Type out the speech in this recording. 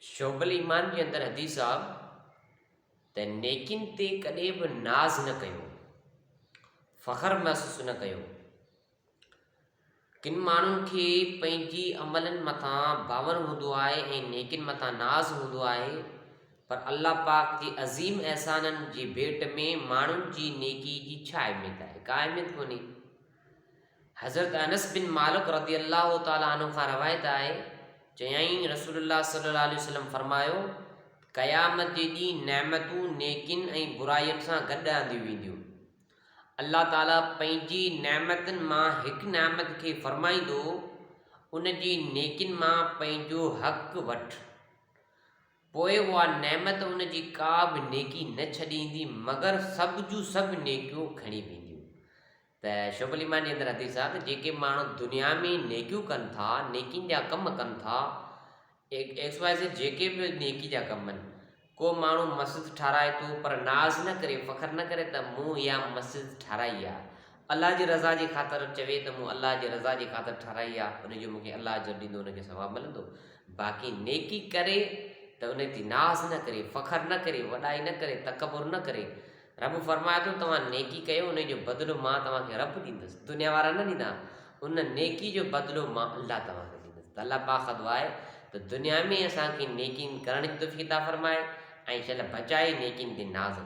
शोबल ईमान जे अंदरि हदीस आहे त नेकिन ते कॾहिं बि नाज़ न कयो, फ़ख़्रु महसूसु न कयो। किन माण्हुनि खे पंहिंजी अमलनि मथां बावर हूंदो आहे ऐं नेकिन मथां नाज़ हूंदो आहे, पर अल्लाह पाक जी अज़ीम अहसाननि जी भेट में माण्हुनि जी नेकी जी छा अहमियत आहे? का अहमियत कोन्हे। हज़रत अनस बिन मालिक रज़ी अल्लाह ताला अन्हु खां रवायत आहे, चयाईं रसूलुल्लाह सल्लल्लाहु अलैहि वसल्लम फरमायो, क़यामत जे ॾींहुं नेमतूं नेकिन ऐं बुराइयुनि सां गॾु आंदियूं वेंदियूं। अल्लाह ताला पंहिंजी नेमतुनि मां हिकु नेमत खे फरमाईंदो, उन जी नेकिन मां पंहिंजो हक़ वठि, पोइ उहा नेमत उन जी का बि नेकी न छॾींदी मगर सभ जूं सभु नेकियूं खणी वेंदियूं। त शोबल ईमान जे अंदरि हदीस आहे त जेके माण्हू दुनिया में नेकियूं कनि था, नेकिन जा कम कनि था, एक्स जेके बि नेकी जा कम आहिनि, को माण्हू मस्जिद ठाराए थो पर नाज़ न करे, फ़ख़्रु न करे त मूं इहा मस्जिद ठाराई आहे, अलाह जी रज़ा जे ख़ातिर चवे त मूं अलाह जी रज़ा जे ख़ातिर ठाराई आहे, उनजो मूंखे अलाह अजर ॾींदो, उनखे सवाबु मिलंदो। बाक़ी नेकी करे त उन ते नाज़ न करे, फ़ख़्रु न करे, वॾाई न करे, तकबुर न करे। रब फरमाए थो तव्हां नेकी कयो, उनजो बदिलो मां तव्हांखे रब ॾींदुसि, दुनिया वारा न ॾींदा, उन नेकी जो बदिलो मां अलाह तव्हांखे ॾींदुसि। त अलाह पाक दुआ आहे त दुनिया में असांखे नेकी करण जी तौफ़ीक़ अता फरमाए ऐं शल बचाए नेकिन ते नाज़